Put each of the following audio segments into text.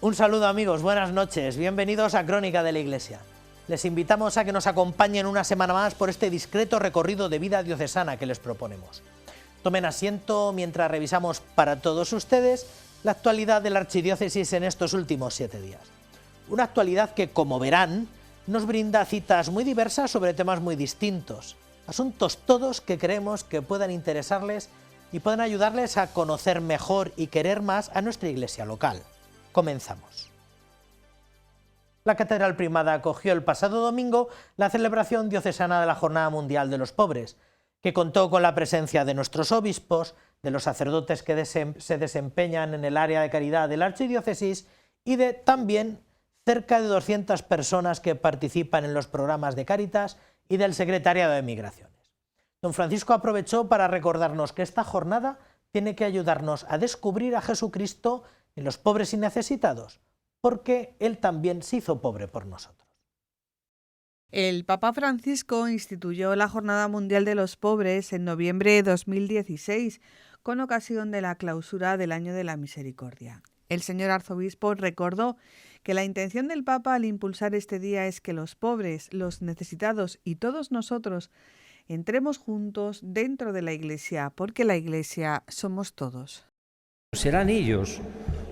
Un saludo amigos, buenas noches, bienvenidos a Crónica de la Iglesia. Les invitamos a que nos acompañen una semana más por este discreto recorrido de vida diocesana que les proponemos. Tomen asiento mientras revisamos para todos ustedes la actualidad de la Archidiócesis en estos últimos 7 días. Una actualidad que, como verán, nos brinda citas muy diversas sobre temas muy distintos, asuntos todos que creemos que puedan interesarles y puedan ayudarles a conocer mejor y querer más a nuestra iglesia local. Comenzamos. La Catedral Primada acogió el pasado domingo la celebración diocesana de la Jornada Mundial de los Pobres, que contó con la presencia de nuestros obispos, de los sacerdotes que se desempeñan en el área de caridad de la Archidiócesis y de también cerca de 200 personas que participan en los programas de Cáritas y del Secretariado de Migraciones. Don Francisco aprovechó para recordarnos que esta jornada tiene que ayudarnos a descubrir a Jesucristo en los pobres y necesitados, porque Él también se hizo pobre por nosotros. El Papa Francisco instituyó la Jornada Mundial de los Pobres en noviembre de 2016, con ocasión de la clausura del Año de la Misericordia. El señor arzobispo recordó que la intención del Papa al impulsar este día es que los pobres, los necesitados y todos nosotros entremos juntos dentro de la Iglesia, porque la Iglesia somos todos. Serán ellos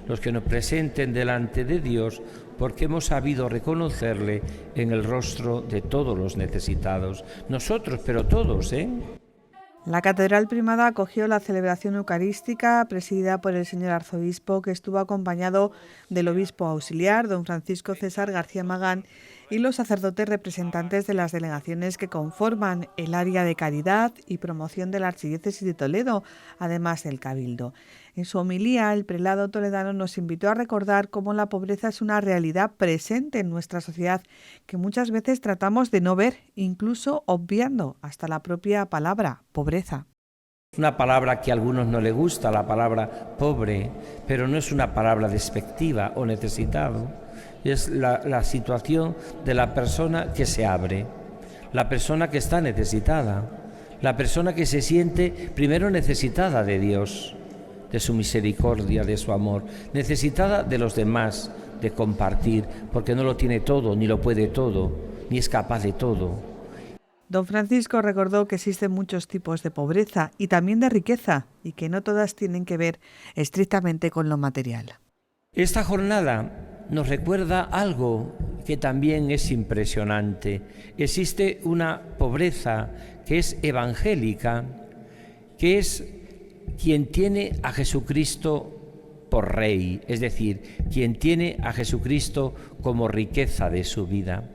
los que nos presenten delante de Dios porque hemos sabido reconocerle en el rostro de todos los necesitados. Nosotros, pero todos, La Catedral Primada acogió la celebración eucarística presidida por el señor arzobispo, que estuvo acompañado del obispo auxiliar, don Francisco César García Magán, y los sacerdotes representantes de las delegaciones que conforman el área de caridad y promoción de la Archidiócesis de Toledo, además del Cabildo. En su homilía, el prelado toledano nos invitó a recordar cómo la pobreza es una realidad presente en nuestra sociedad que muchas veces tratamos de no ver, incluso obviando hasta la propia palabra, pobreza. Es una palabra que a algunos no les gusta, la palabra pobre, pero no es una palabra despectiva o necesitado. Es la situación de la persona que se abre, la persona que está necesitada, la persona que se siente primero necesitada de Dios, de su misericordia, de su amor, necesitada de los demás, de compartir, porque no lo tiene todo, ni lo puede todo, ni es capaz de todo. Don Francisco recordó que existen muchos tipos de pobreza y también de riqueza, y que no todas tienen que ver estrictamente con lo material. Esta jornada nos recuerda algo que también es impresionante. Existe una pobreza que es evangélica, que es quien tiene a Jesucristo por Rey, es decir, quien tiene a Jesucristo como riqueza de su vida.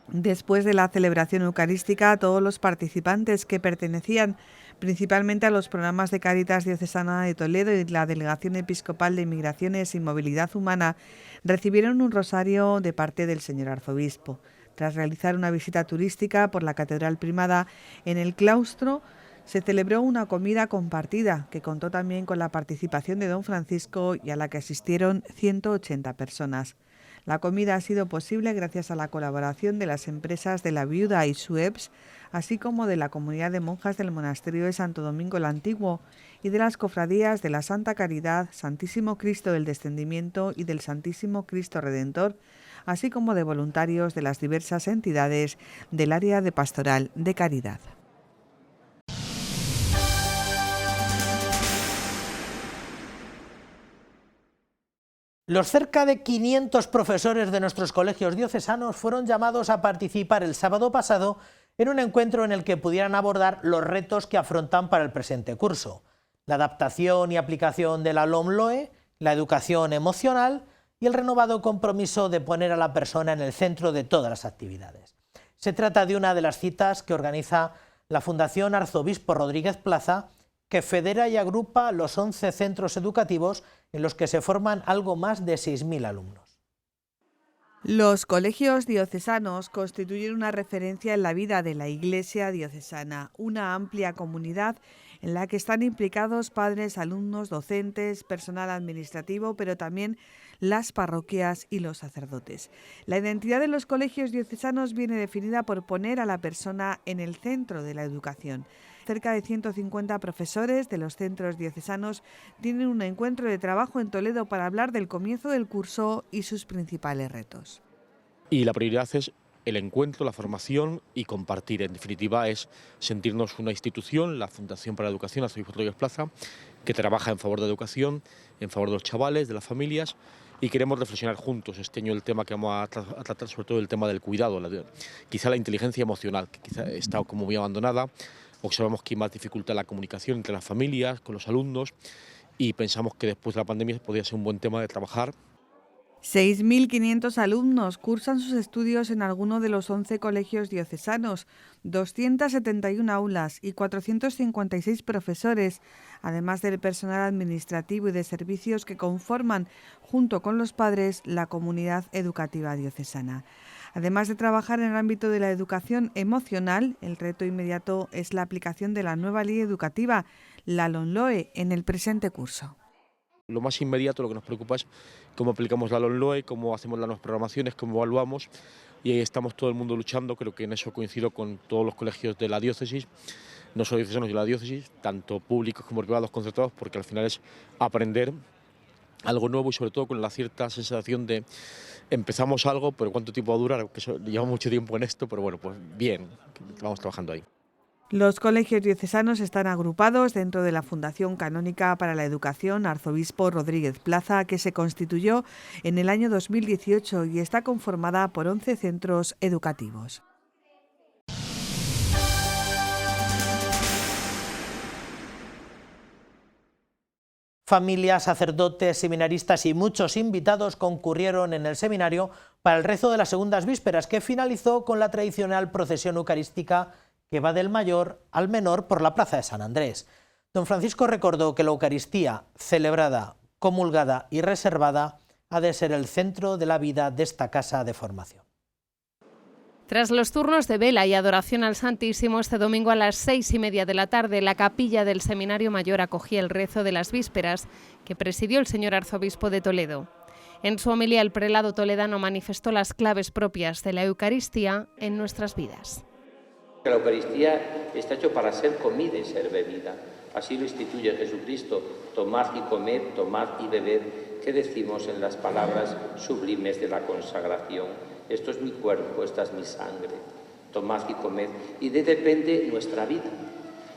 Después de la celebración eucarística, todos los participantes que pertenecían principalmente a los programas de Cáritas Diocesana de Toledo y la Delegación Episcopal de Migraciones y Movilidad Humana recibieron un rosario de parte del señor arzobispo. Tras realizar una visita turística por la Catedral Primada, en el claustro se celebró una comida compartida que contó también con la participación de don Francisco y a la que asistieron 180 personas. La comida ha sido posible gracias a la colaboración de las empresas de La Viuda y Sueps, así como de la comunidad de monjas del monasterio de Santo Domingo el Antiguo y de las cofradías de la Santa Caridad, Santísimo Cristo del Descendimiento y del Santísimo Cristo Redentor, así como de voluntarios de las diversas entidades del área de pastoral de caridad. Los cerca de 500 profesores de nuestros colegios diocesanos fueron llamados a participar el sábado pasado en un encuentro en el que pudieran abordar los retos que afrontan para el presente curso: la adaptación y aplicación de la LOMLOE, la educación emocional y el renovado compromiso de poner a la persona en el centro de todas las actividades. Se trata de una de las citas que organiza la Fundación Arzobispo Rodríguez Plaza, que federa y agrupa los 11 centros educativos en los que se forman algo más de 6.000 alumnos. Los colegios diocesanos constituyen una referencia en la vida de la Iglesia diocesana, una amplia comunidad en la que están implicados padres, alumnos, docentes, personal administrativo, pero también las parroquias y los sacerdotes. La identidad de los colegios diocesanos viene definida por poner a la persona en el centro de la educación. cerca de 150 profesores de los centros diocesanos tienen un encuentro de trabajo en Toledo para hablar del comienzo del curso y sus principales retos. Y la prioridad es el encuentro, la formación y compartir. En definitiva, es sentirnos una institución, la Fundación para la Educación, Arzobispo Rodríguez Plaza, que trabaja en favor de la educación, en favor de los chavales, de las familias, y queremos reflexionar juntos. Este año el tema que vamos a tratar, sobre todo el tema del cuidado, quizá la inteligencia emocional, que quizá está como muy abandonada. Observamos que hay más dificultad en la comunicación entre las familias, con los alumnos, y pensamos que después de la pandemia podría ser un buen tema de trabajar. 6.500 alumnos cursan sus estudios en alguno de los 11 colegios diocesanos, 271 aulas y 456 profesores, además del personal administrativo y de servicios que conforman, junto con los padres, la comunidad educativa diocesana. Además de trabajar en el ámbito de la educación emocional, el reto inmediato es la aplicación de la nueva ley educativa, la LOMLOE, en el presente curso. Lo más inmediato, lo que nos preocupa es cómo aplicamos la LOMLOE, cómo hacemos las nuevas programaciones, cómo evaluamos, y ahí estamos todo el mundo luchando. Creo que en eso coincido con todos los colegios de la diócesis, no solo diocesanos de la diócesis, tanto públicos como privados concertados, porque al final es aprender algo nuevo y sobre todo con la cierta sensación de empezamos algo, pero ¿cuánto tiempo va a durar? Que lleva mucho tiempo en esto, pero bueno, pues bien, vamos trabajando ahí. Los colegios diocesanos están agrupados dentro de la Fundación Canónica para la Educación Arzobispo Rodríguez Plaza, que se constituyó en el año 2018 y está conformada por 11 centros educativos. Familias, sacerdotes, seminaristas y muchos invitados concurrieron en el seminario para el rezo de las segundas vísperas, que finalizó con la tradicional procesión eucarística que va del mayor al menor por la plaza de San Andrés. Don Francisco recordó que la Eucaristía, celebrada, comulgada y reservada, ha de ser el centro de la vida de esta casa de formación. Tras los turnos de vela y adoración al Santísimo, este domingo a las 6:30 de la tarde, la capilla del Seminario Mayor acogía el rezo de las vísperas que presidió el señor arzobispo de Toledo. En su homilía, el prelado toledano manifestó las claves propias de la Eucaristía en nuestras vidas. La Eucaristía está hecho para ser comida y ser bebida. Así lo instituye Jesucristo. Tomad y comed, tomad y bebed. ¿Qué decimos en las palabras sublimes de la consagración? Esto es mi cuerpo, esta es mi sangre. Tomad y comed. Y de depende nuestra vida.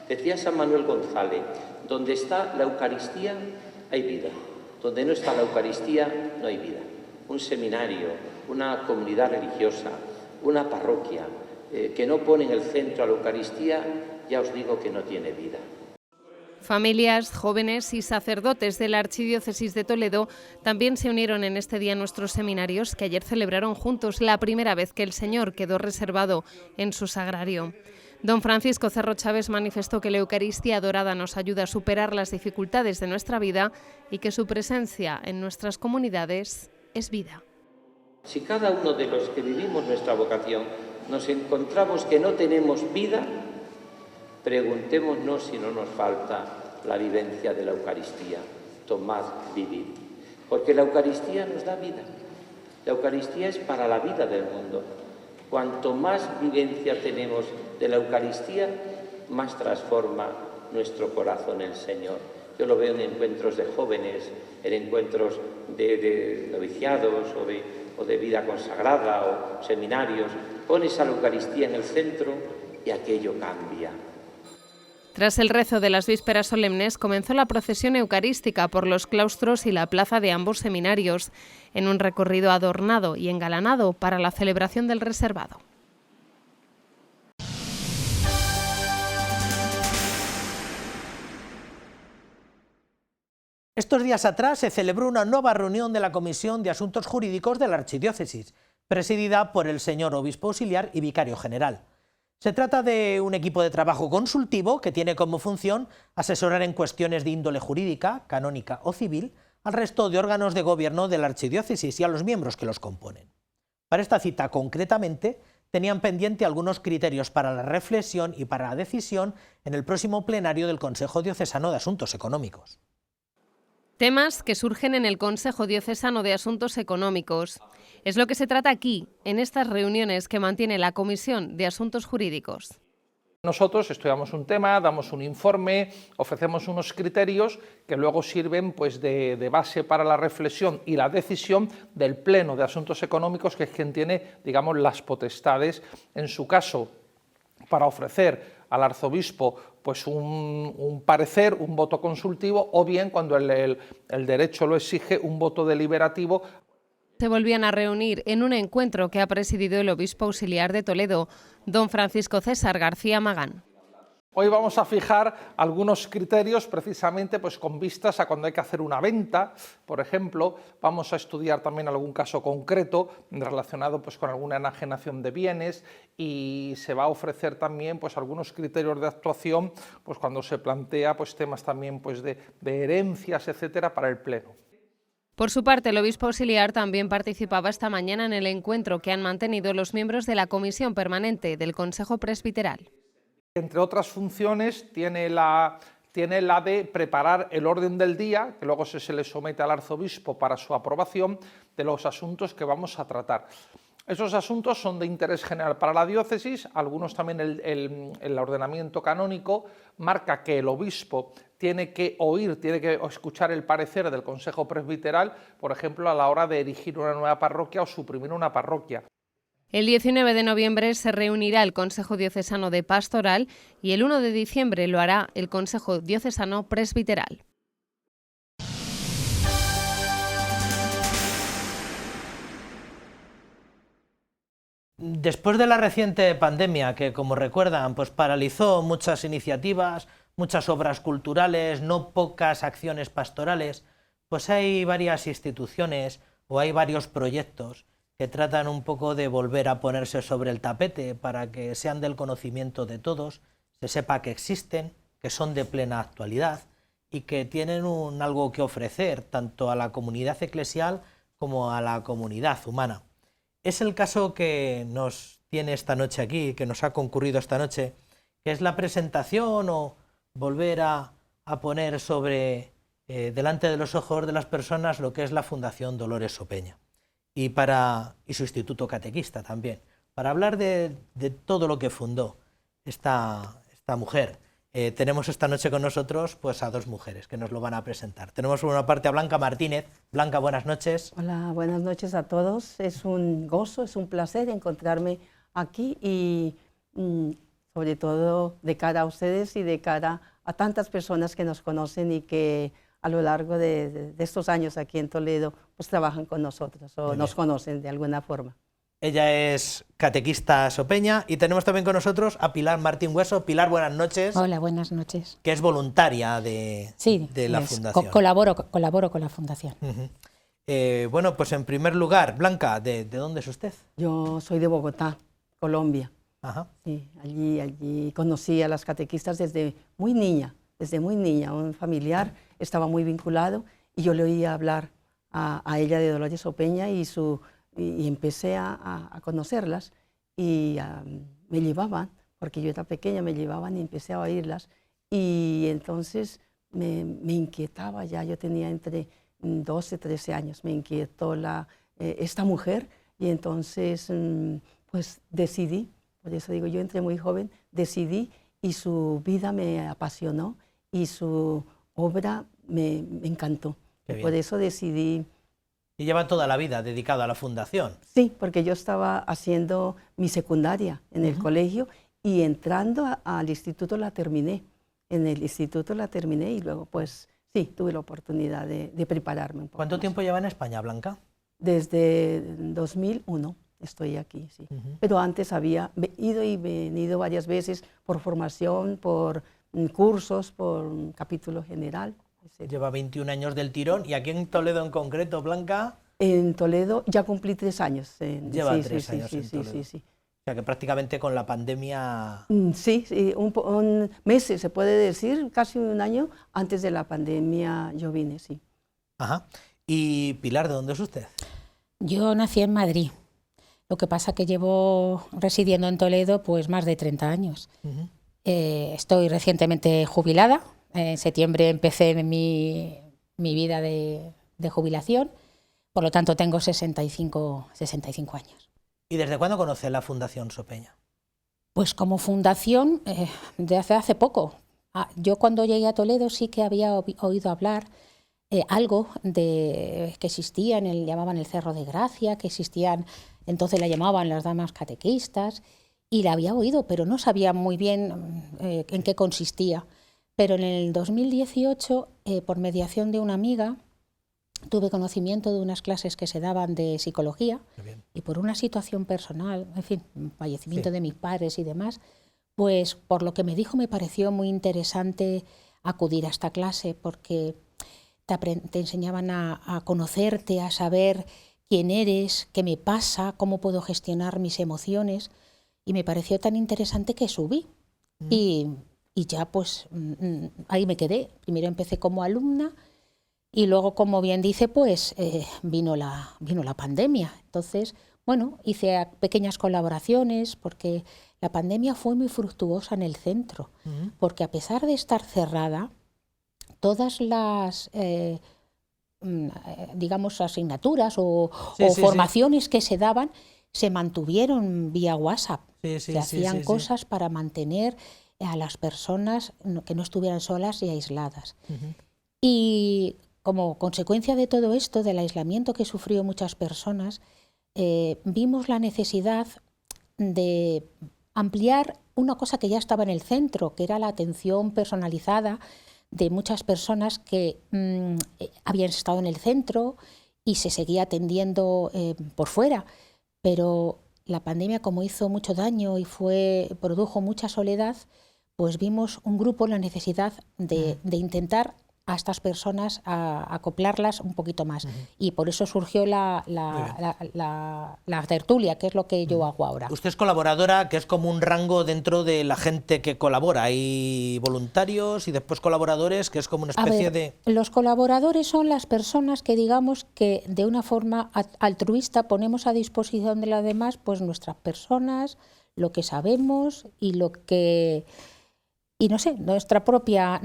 Decía San Manuel González, donde está la Eucaristía hay vida. Donde no está la Eucaristía no hay vida. Un seminario, una comunidad religiosa, una parroquia que no pone en el centro a la Eucaristía, ya os digo que no tiene vida. Familias, jóvenes y sacerdotes de la Archidiócesis de Toledo también se unieron en este día a nuestros seminarios, que ayer celebraron juntos la primera vez que el Señor quedó reservado en su sagrario. Don Francisco Cerro Chávez manifestó que la Eucaristía adorada nos ayuda a superar las dificultades de nuestra vida y que su presencia en nuestras comunidades es vida. Si cada uno de los que vivimos nuestra vocación nos encontramos que no tenemos vida, preguntémonos si no nos falta la vivencia de la Eucaristía. Tomad, vivid. Porque la Eucaristía nos da vida. La Eucaristía es para la vida del mundo. Cuanto más vivencia tenemos de la Eucaristía, más transforma nuestro corazón el Señor. Yo lo veo en encuentros de jóvenes, en encuentros de noviciados o de vida consagrada o seminarios. Pones a la Eucaristía en el centro y aquello cambia. Tras el rezo de las vísperas solemnes, comenzó la procesión eucarística por los claustros y la plaza de ambos seminarios, en un recorrido adornado y engalanado para la celebración del reservado. Estos días atrás se celebró una nueva reunión de la Comisión de Asuntos Jurídicos de la Archidiócesis, presidida por el señor obispo auxiliar y vicario general. Se trata de un equipo de trabajo consultivo que tiene como función asesorar en cuestiones de índole jurídica, canónica o civil al resto de órganos de gobierno de la Archidiócesis y a los miembros que los componen. Para esta cita, concretamente, tenían pendiente algunos criterios para la reflexión y para la decisión en el próximo plenario del Consejo Diocesano de Asuntos Económicos. Temas que surgen en el Consejo Diocesano de Asuntos Económicos. Es lo que se trata aquí, en estas reuniones que mantiene la Comisión de Asuntos Jurídicos. Nosotros estudiamos un tema, damos un informe, ofrecemos unos criterios que luego sirven pues, de base para la reflexión y la decisión del Pleno de Asuntos Económicos, que es quien tiene, digamos, las potestades, en su caso, para ofrecer al arzobispo pues, un parecer, un voto consultivo, o bien, cuando el derecho lo exige, un voto deliberativo. Se volvían a reunir en un encuentro que ha presidido el obispo auxiliar de Toledo, don Francisco César García Magán. Hoy vamos a fijar algunos criterios precisamente pues, con vistas a cuando hay que hacer una venta, por ejemplo. Vamos a estudiar también algún caso concreto relacionado pues, con alguna enajenación de bienes, y se va a ofrecer también pues, algunos criterios de actuación pues, cuando se plantea pues, temas también pues, de herencias, etcétera, para el Pleno. Por su parte, el obispo auxiliar también participaba esta mañana en el encuentro que han mantenido los miembros de la Comisión Permanente del Consejo Presbiteral. Entre otras funciones tiene la de preparar el orden del día, que luego se le somete al arzobispo para su aprobación, de los asuntos que vamos a tratar. Esos asuntos son de interés general para la diócesis, algunos también el ordenamiento canónico marca que el obispo tiene que escuchar el parecer del Consejo Presbiteral, por ejemplo, a la hora de erigir una nueva parroquia o suprimir una parroquia. El 19 de noviembre se reunirá el Consejo Diocesano de Pastoral y el 1 de diciembre lo hará el Consejo Diocesano Presbiteral. Después de la reciente pandemia, que como recuerdan, pues paralizó muchas iniciativas, muchas obras culturales, no pocas acciones pastorales, pues hay varias instituciones o hay varios proyectos que tratan un poco de volver a ponerse sobre el tapete para que sean del conocimiento de todos, se sepa que existen, que son de plena actualidad y que tienen algo que ofrecer tanto a la comunidad eclesial como a la comunidad humana. Es el caso que nos tiene esta noche aquí, que nos ha concurrido esta noche, que es la presentación o volver a poner sobre delante de los ojos de las personas lo que es la Fundación Dolores Sopeña y su Instituto Catequista también, para hablar de todo lo que fundó esta mujer. Tenemos esta noche con nosotros pues a dos mujeres que nos lo van a presentar. Tenemos por una parte a Blanca Martínez. Blanca, buenas noches. Hola, buenas noches a todos. Es un gozo, es un placer encontrarme aquí y sobre todo de cara a ustedes y de cara a tantas personas que nos conocen y que a lo largo de estos años aquí en Toledo pues trabajan con nosotros o nos conocen de alguna forma. Ella es catequista sopeña y tenemos también con nosotros a Pilar Martín Hueso. Pilar, buenas noches. Hola, buenas noches. Que es voluntaria de la Fundación. Colaboro con la Fundación. Bueno, pues en primer lugar, Blanca, ¿de dónde es usted? Yo soy de Bogotá, Colombia. Ajá. Sí, allí conocí a las catequistas desde muy niña. Un familiar estaba muy vinculado y yo le oía hablar a ella de Dolores Sopeña y empecé a conocerlas y me llevaban, porque yo era pequeña, me llevaban y empecé a oírlas y entonces me inquietaba ya, yo tenía entre 12, 13 años, me inquietó esta mujer y entonces pues decidí, por eso digo, yo entré muy joven, decidí y su vida me apasionó y su obra me encantó. Por eso decidí. Y lleva toda la vida dedicado a la Fundación. Sí, porque yo estaba haciendo mi secundaria en el colegio y entrando al instituto la terminé. En el instituto la terminé y luego pues sí, tuve la oportunidad de prepararme un poco. ¿Cuánto tiempo lleva en España, Blanca? Desde 2001 estoy aquí, sí. Pero antes había ido y venido varias veces por formación, por cursos, por capítulo general. Lleva 21 años del tirón y aquí en Toledo en concreto, Blanca. En Toledo ya cumplí 3 años. Lleva 3 años en Toledo. Sí. O sea que prácticamente con la pandemia. Sí, un mes se puede decir, casi un año antes de la pandemia yo vine, sí. Ajá. Y Pilar, ¿de dónde es usted? Yo nací en Madrid. Lo que pasa que llevo residiendo en Toledo pues más de 30 años. Estoy recientemente jubilada. En septiembre empecé mi vida de jubilación, por lo tanto tengo 65 años. ¿Y desde cuándo conoce la Fundación Sopeña? Pues como fundación, desde hace poco. Yo cuando llegué a Toledo sí que había oído hablar algo de que existían, llamaban el Cerro de Gracia, que existían, entonces la llamaban las damas catequistas, y la había oído, pero no sabía muy bien en qué consistía. Pero en el 2018, por mediación de una amiga, tuve conocimiento de unas clases que se daban de psicología, y por una situación personal, en fin, fallecimiento de mis padres y demás, pues por lo que me dijo me pareció muy interesante acudir a esta clase, porque te enseñaban a conocerte, a saber quién eres, qué me pasa, cómo puedo gestionar mis emociones, y me pareció tan interesante que subí. Y ya pues ahí me quedé. Primero empecé como alumna y luego, como bien dice, pues vino la pandemia. Entonces, bueno, hice pequeñas colaboraciones porque la pandemia fue muy fructuosa en el centro, porque a pesar de estar cerrada, todas las digamos asignaturas o formaciones que se daban se mantuvieron vía WhatsApp. Se hacían cosas para mantener a las personas que no estuvieran solas y aisladas. Y como consecuencia de todo esto, del aislamiento que sufrió muchas personas, vimos la necesidad de ampliar una cosa que ya estaba en el centro, que era la atención personalizada de muchas personas que habían estado en el centro y se seguía atendiendo por fuera. Pero la pandemia, como hizo mucho daño y produjo mucha soledad, pues vimos un grupo la necesidad de intentar a estas personas a acoplarlas un poquito más. Y por eso surgió la tertulia, que es lo que yo hago ahora. Usted es colaboradora, que es como un rango dentro de la gente que colabora. Hay voluntarios y después colaboradores, que es como una especie de... Los colaboradores son las personas que, digamos, que de una forma altruista ponemos a disposición de las demás pues nuestras personas, lo que sabemos y lo que... Y no sé, nuestra propia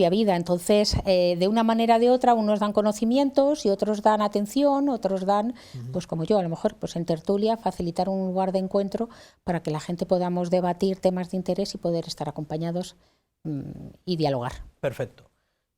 vida. Entonces, de una manera o de otra, unos dan conocimientos y otros dan atención, otros dan, pues como yo, a lo mejor pues en tertulia, facilitar un lugar de encuentro para que la gente podamos debatir temas de interés y poder estar acompañados y dialogar. Perfecto.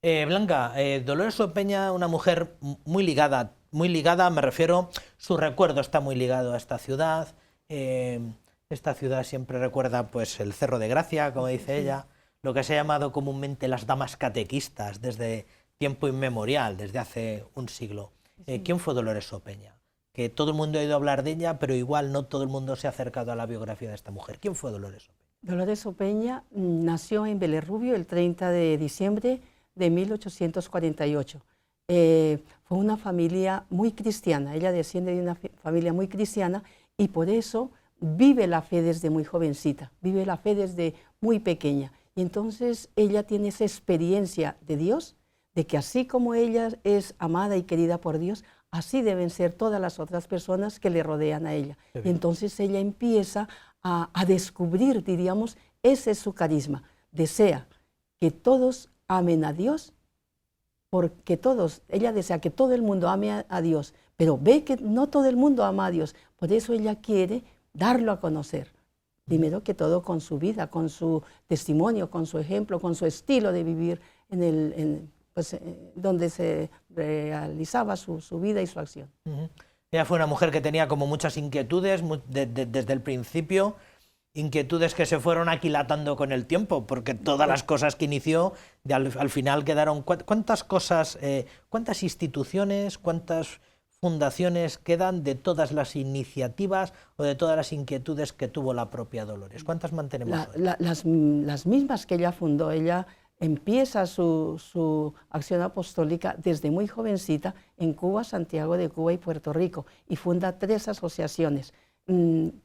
Blanca, Dolores Opeña, una mujer muy ligada, me refiero, su recuerdo está muy ligado a esta ciudad. Esta ciudad siempre recuerda pues el Cerro de Gracia, como dice ella, lo que se ha llamado comúnmente las damas catequistas desde tiempo inmemorial, desde hace un siglo. ¿Quién fue Dolores Opeña? Que todo el mundo ha oído hablar de ella, pero igual no todo el mundo se ha acercado a la biografía de esta mujer. ¿Quién fue Dolores Opeña? Dolores Opeña nació en Belerrubio el 30 de diciembre de 1848. Fue una familia muy cristiana, ella desciende de una familia muy cristiana y por eso vive la fe desde muy jovencita, vive la fe desde muy pequeña. Y entonces ella tiene esa experiencia de Dios, de que así como ella es amada y querida por Dios, así deben ser todas las otras personas que le rodean a ella. Y entonces ella empieza a descubrir, diríamos, ese es su carisma. Desea que todos amen a Dios, porque ella desea que todo el mundo ame a Dios, pero ve que no todo el mundo ama a Dios, por eso ella quiere darlo a conocer. Primero que todo con su vida, con su testimonio, con su ejemplo, con su estilo de vivir donde se realizaba su vida y su acción. Ella fue una mujer que tenía como muchas inquietudes desde el principio, inquietudes que se fueron aquilatando con el tiempo, porque todas las cosas que inició al final quedaron... ¿Cuántas cosas, cuántas instituciones, cuántas fundaciones quedan de todas las iniciativas o de todas las inquietudes que tuvo la propia Dolores? ¿Cuántas mantenemos hoy? Las mismas que ella fundó. Ella empieza su acción apostólica desde muy jovencita en Cuba, Santiago de Cuba y Puerto Rico, y funda 3 asociaciones.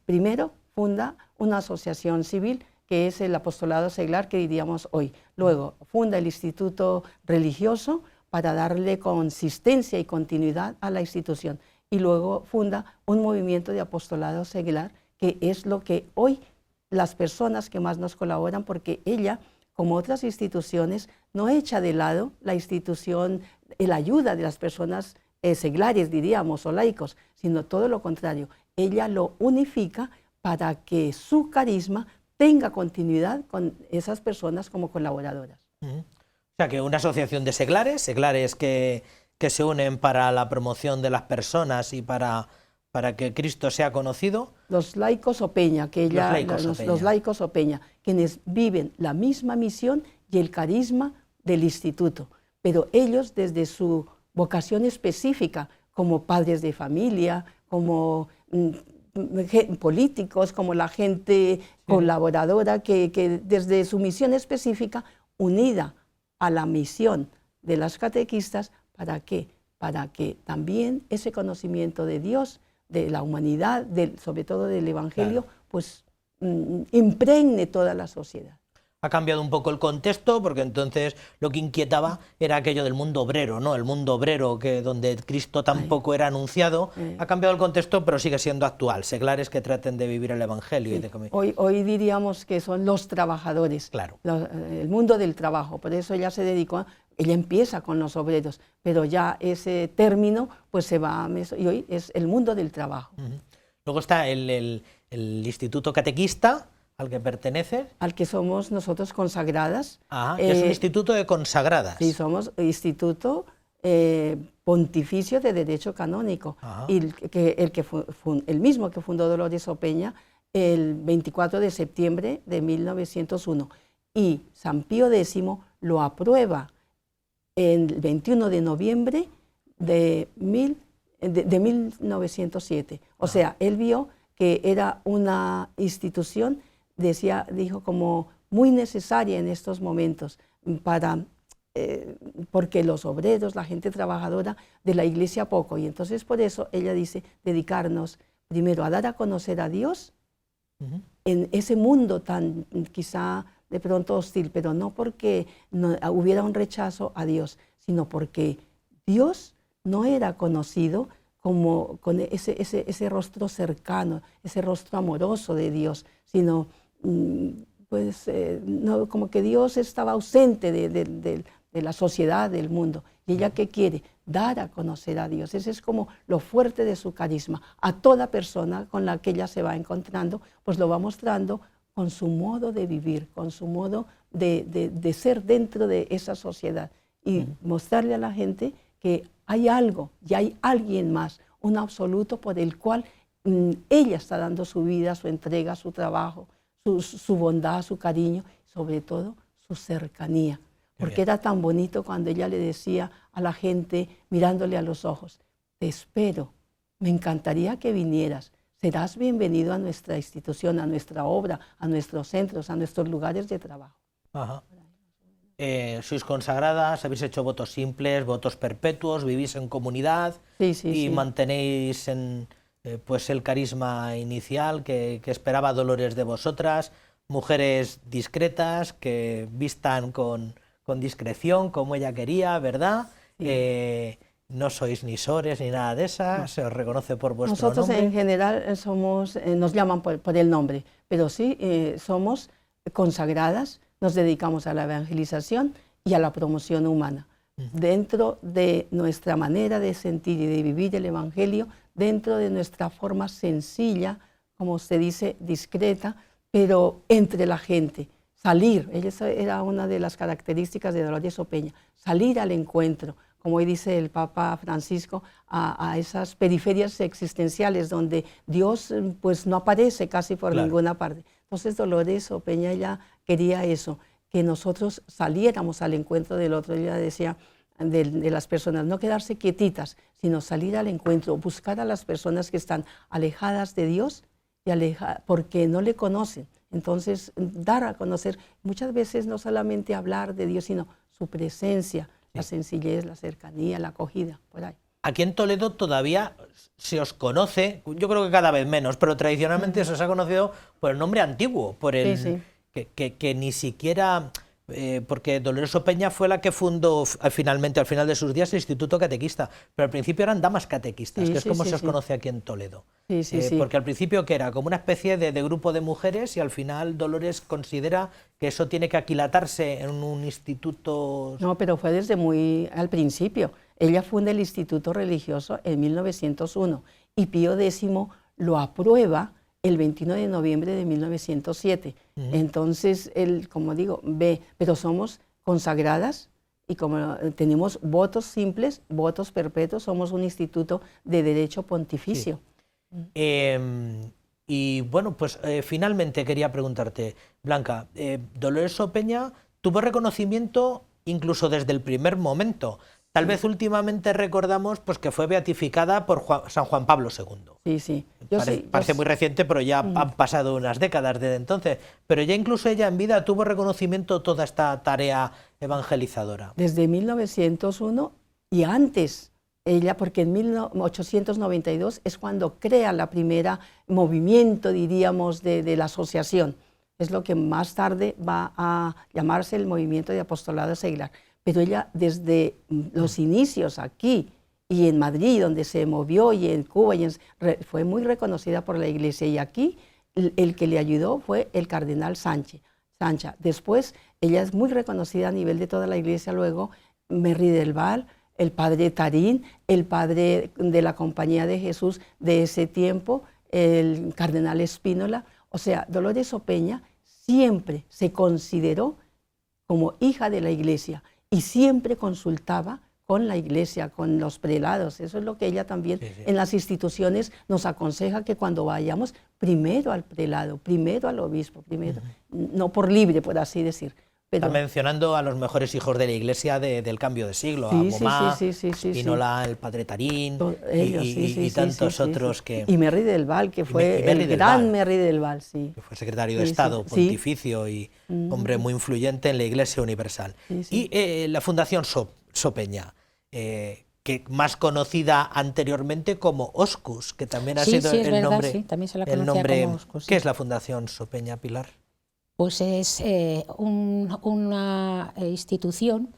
Primero funda una asociación civil que es el apostolado seglar que diríamos hoy. Luego funda el Instituto Religioso para darle consistencia y continuidad a la institución. Y luego funda un movimiento de apostolado seglar, que es lo que hoy las personas que más nos colaboran, porque ella, como otras instituciones, no echa de lado la institución, la ayuda de las personas seglares, diríamos, o laicos, sino todo lo contrario. Ella lo unifica para que su carisma tenga continuidad con esas personas como colaboradoras. O sea, que una asociación de seglares que se unen para la promoción de las personas y para que Cristo sea conocido. Los laicos Opeña, los laicos Opeña, quienes viven la misma misión y el carisma del instituto, pero ellos desde su vocación específica, como padres de familia, como políticos, como la gente colaboradora, que desde su misión específica, unida a la misión de las catequistas, ¿para qué? Para que también ese conocimiento de Dios, de la humanidad, sobre todo del Evangelio, pues impregne toda la sociedad. Ha cambiado un poco el contexto, porque entonces lo que inquietaba era aquello del mundo obrero, ¿no? El mundo obrero, donde Cristo tampoco era anunciado. Ha cambiado el contexto, pero sigue siendo actual. Seglares que traten de vivir el Evangelio. Sí. Hoy diríamos que son los trabajadores, claro. El mundo del trabajo. Por eso ella se dedicó, ella empieza con los obreros, pero ya ese término pues se va, y hoy es el mundo del trabajo. Luego está el Instituto Catequista, al que pertenece. Al que somos nosotros consagradas. Que es un instituto de consagradas. Sí, somos Instituto Pontificio de Derecho Canónico. Y el mismo que fundó Dolores Opeña el 24 de septiembre de 1901. Y San Pío X lo aprueba el 21 de noviembre de 1907. O sea, él vio que era una institución, dijo como muy necesaria en estos momentos, porque los obreros, la gente trabajadora de la iglesia poco, y entonces por eso ella dice dedicarnos primero a dar a conocer a Dios en ese mundo tan quizá de pronto hostil, pero no porque no hubiera un rechazo a Dios, sino porque Dios no era conocido como con ese rostro cercano, ese rostro amoroso de Dios, sino no, como que Dios estaba ausente de la sociedad, del mundo. ¿Y ella qué quiere? Dar a conocer a Dios. Ese es como lo fuerte de su carisma. A toda persona con la que ella se va encontrando, pues lo va mostrando con su modo de vivir, con su modo de ser dentro de esa sociedad. Y mostrarle a la gente que hay algo, y hay alguien más, un absoluto por el cual ella está dando su vida, su entrega, su trabajo, su bondad, su cariño, sobre todo su cercanía. Porque era tan bonito cuando ella le decía a la gente, mirándole a los ojos, te espero, me encantaría que vinieras, serás bienvenido a nuestra institución, a nuestra obra, a nuestros centros, a nuestros lugares de trabajo. Sois consagradas, habéis hecho votos simples, votos perpetuos, vivís en comunidad y mantenéis pues el carisma inicial que esperaba Dolores de vosotras, mujeres discretas que vistan con discreción como ella quería, ¿verdad? No sois ni sores ni nada de esas, se os reconoce por vuestro nombre. Nosotros en general somos, nos llaman por el nombre, pero sí somos consagradas, nos dedicamos a la evangelización y a la promoción humana. Dentro de nuestra manera de sentir y de vivir el Evangelio, dentro de nuestra forma sencilla, como se dice, discreta, pero entre la gente. Salir, esa era una de las características de Dolores Opeña, salir al encuentro, como hoy dice el Papa Francisco, a esas periferias existenciales donde Dios pues no aparece casi por ninguna parte. Entonces Dolores Opeña ella quería eso, que nosotros saliéramos al encuentro del otro. Ella decía de las personas, no quedarse quietitas, sino salir al encuentro, buscar a las personas que están alejadas de Dios porque no le conocen. Entonces, dar a conocer, muchas veces no solamente hablar de Dios, sino su presencia, la sencillez, la cercanía, la acogida, por ahí. Aquí en Toledo todavía se os conoce, yo creo que cada vez menos, pero tradicionalmente se os ha conocido por el nombre antiguo, por el que ni siquiera... porque Dolores Opeña fue la que fundó finalmente, al final de sus días, el Instituto Catequista, pero al principio eran damas catequistas, que es como se os conoce aquí en Toledo. Porque al principio que era como una especie de grupo de mujeres y al final Dolores considera que eso tiene que aquilatarse en un instituto... No, pero fue desde muy al principio. Ella funda el Instituto Religioso en 1901 y Pío X lo aprueba el 21 de noviembre de 1907. Entonces, como digo, pero somos consagradas y como tenemos votos simples, votos perpetuos, somos un instituto de derecho pontificio. Y bueno, pues finalmente quería preguntarte, Blanca, Dolores Opeña tuvo reconocimiento incluso desde el primer momento. Tal vez últimamente recordamos pues, que fue beatificada por San Juan Pablo II. Sí. Parece muy reciente, pero ya han pasado unas décadas desde entonces. Pero ya incluso ella en vida tuvo reconocimiento toda esta tarea evangelizadora. Desde 1901 y antes. Ella, porque en 1892 es cuando crea la primera movimiento, diríamos, de la asociación. Es lo que más tarde va a llamarse el movimiento de apostolado seglar. Pero ella desde los inicios aquí y en Madrid, donde se movió, y en Cuba, fue muy reconocida por la Iglesia. Y aquí el que le ayudó fue el cardenal Sancha. Después ella es muy reconocida a nivel de toda la Iglesia. Luego Merry del Val, el padre Tarín, el padre de la Compañía de Jesús de ese tiempo, el cardenal Espínola. O sea, Dolores Opeña siempre se consideró como hija de la Iglesia y siempre consultaba con la Iglesia, con los prelados. Eso es lo que ella también en las instituciones nos aconseja, que cuando vayamos, primero al prelado, primero al obispo, primero, no por libre, por así decir. Está mencionando a los mejores hijos de la Iglesia del cambio de siglo, a Bomá, Espínola, el padre Tarín y tantos otros que... Y Merry del Val, que fue el gran Merry del Val, que fue secretario de Estado pontificio y hombre muy influyente en la Iglesia universal. Y la Fundación Sopeña, que más conocida anteriormente como Oscus, que también ha sido el nombre... también se la conocía como Oscus. ¿Qué es la Fundación Sopeña, Pilar? Pues es una institución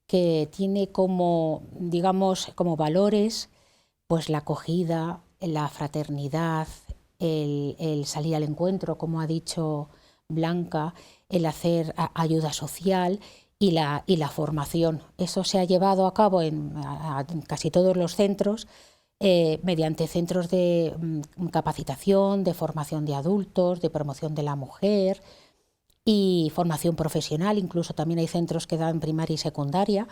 que tiene como, digamos, como valores pues la acogida, la fraternidad, el salir al encuentro, como ha dicho Blanca, el hacer ayuda social y la formación. Eso se ha llevado a cabo en casi todos los centros, mediante centros de capacitación, de formación de adultos, de promoción de la mujer y formación profesional. Incluso también hay centros que dan primaria y secundaria.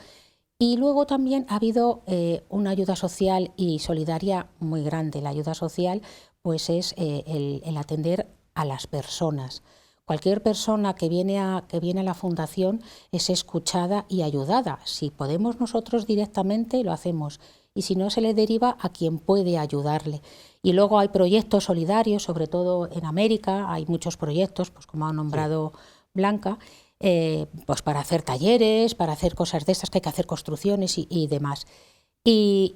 Y luego también ha habido una ayuda social y solidaria muy grande. La ayuda social pues es el atender a las personas. Cualquier persona que viene a la Fundación es escuchada y ayudada. Si podemos nosotros directamente, lo hacemos. Y si no, se le deriva a quien puede ayudarle. Y luego hay proyectos solidarios, sobre todo en América, hay muchos proyectos, pues como ha nombrado Blanca, pues para hacer talleres, para hacer cosas de estas, que hay que hacer construcciones y demás. Y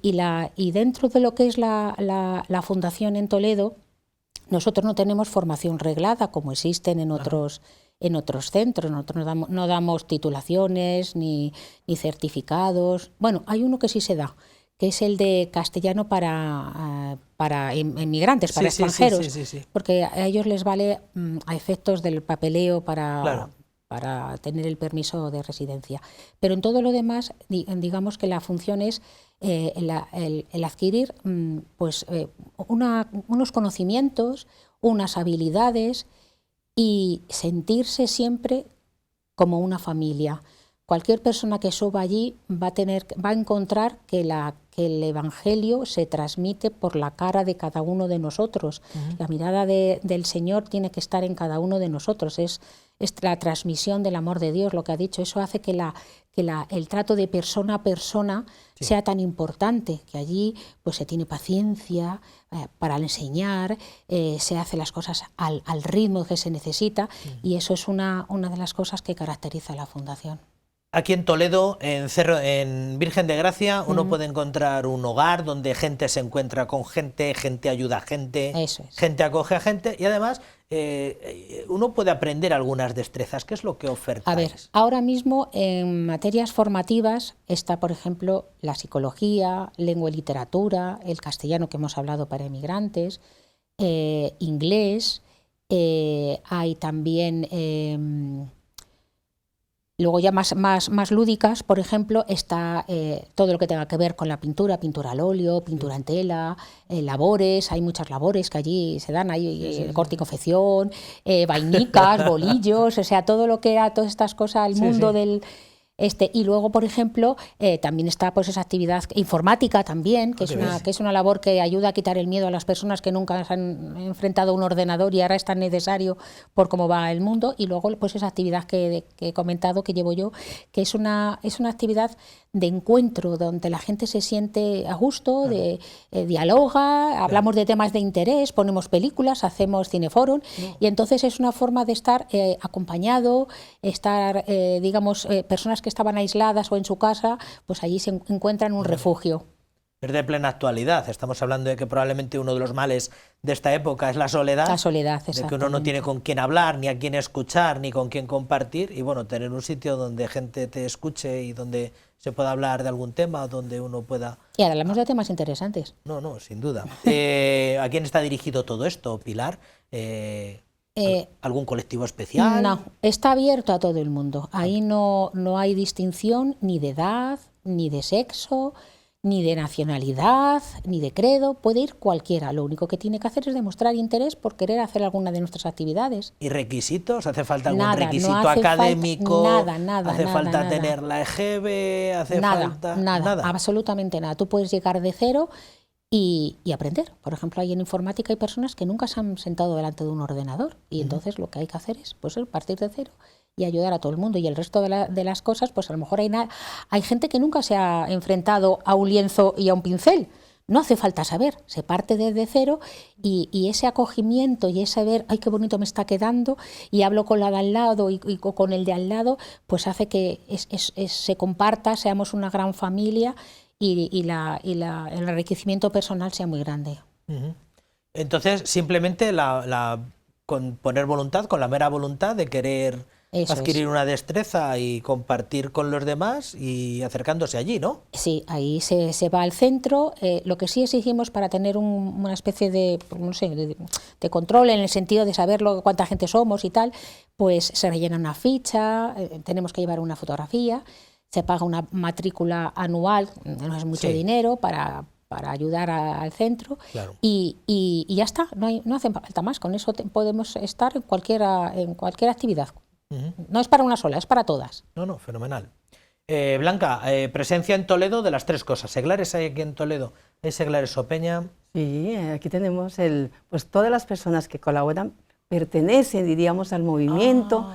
dentro de lo que es la Fundación en Toledo, nosotros no tenemos formación reglada como existen en otros centros. Nosotros no damos titulaciones ni certificados. Bueno, hay uno que sí se da, que es el de castellano para inmigrantes, para extranjeros, porque a ellos les vale a efectos del papeleo para tener el permiso de residencia. Pero en todo lo demás, digamos que la función es el adquirir unos conocimientos, unas habilidades y sentirse siempre como una familia. Cualquier persona que suba allí va a encontrar que el Evangelio se transmite por la cara de cada uno de nosotros. La mirada del Señor tiene que estar en cada uno de nosotros. Es la transmisión del amor de Dios, lo que ha dicho. Eso hace que el trato de persona a persona sea tan importante, que allí pues se tiene paciencia para enseñar, se hace las cosas al ritmo que se necesita, y eso es una de las cosas que caracteriza a la Fundación. Aquí en Toledo, en Virgen de Gracia, uno puede encontrar un hogar donde gente se encuentra con gente, gente ayuda a gente, gente acoge a gente, y además uno puede aprender algunas destrezas. ¿Qué es lo que oferta? A ver, ahora mismo en materias formativas está, por ejemplo, la psicología, lengua y literatura, el castellano que hemos hablado para inmigrantes, inglés, hay también Luego ya más lúdicas, por ejemplo, está todo lo que tenga que ver con la pintura al óleo, pintura en tela, labores, hay muchas labores que allí se dan, hay corte y confección, vainicas, bolillos, o sea, todo lo que era todas estas cosas, el mundo del... y luego, por ejemplo, también está pues esa actividad informática también, que es una labor que ayuda a quitar el miedo a las personas que nunca se han enfrentado a un ordenador y ahora es tan necesario por cómo va el mundo. Y luego pues esa actividad que he comentado, que llevo yo, que es una actividad de encuentro donde la gente se siente a gusto, dialoga, hablamos de temas de interés, ponemos películas, hacemos cineforum y entonces es una forma de estar acompañado, estar, digamos, personas que estaban aisladas o en su casa, pues allí se encuentran un refugio. Es de plena actualidad. Estamos hablando de que probablemente uno de los males de esta época es la soledad. La soledad, de que uno no tiene con quién hablar, ni a quién escuchar, ni con quién compartir. Y bueno, tener un sitio donde gente te escuche y donde se pueda hablar de algún tema, donde uno pueda... Y ahora hablamos de temas interesantes. No, sin duda. ¿A quién está dirigido todo esto, Pilar? ¿Algún colectivo especial? No, está abierto a todo el mundo. Ahí no hay distinción ni de edad, ni de sexo, ni de nacionalidad, ni de credo. Puede ir cualquiera. Lo único que tiene que hacer es demostrar interés por querer hacer alguna de nuestras actividades. ¿Y requisitos? ¿Hace falta algún nada, requisito no hace académico? Nada. ¿Hace falta tener la EGB? ¿Hace falta nada? Absolutamente nada. Tú puedes llegar de cero y aprender. Por ejemplo, hay en informática hay personas que nunca se han sentado delante de un ordenador y entonces lo que hay que hacer es pues, partir de cero y ayudar a todo el mundo. Y el resto de las cosas, pues a lo mejor hay gente que nunca se ha enfrentado a un lienzo y a un pincel. No hace falta saber, se parte desde cero y ese acogimiento y ese ver, ay, qué bonito me está quedando, y hablo con la de al lado y con el de al lado, pues hace que se comparta, seamos una gran familia y el enriquecimiento personal sea muy grande. Entonces, simplemente con poner voluntad, con la mera voluntad de querer adquirir una destreza y compartir con los demás y acercándose allí, ¿no? Sí, ahí se va al centro. Lo que sí exigimos para tener una especie de, no sé, de control en el sentido de saber cuánta gente somos y tal, pues se rellena una ficha, tenemos que llevar una fotografía, se paga una matrícula anual, no es mucho dinero para ayudar al centro, claro. y ya está, no hace falta más. Con eso podemos estar en cualquier actividad. No es para una sola, es para todas. No, fenomenal. Blanca, presencia en Toledo de las tres cosas. ¿Seglares hay aquí en Toledo? ¿Hay seglares Sopeña? Sí, aquí tenemos pues todas las personas que colaboran pertenecen, diríamos, al movimiento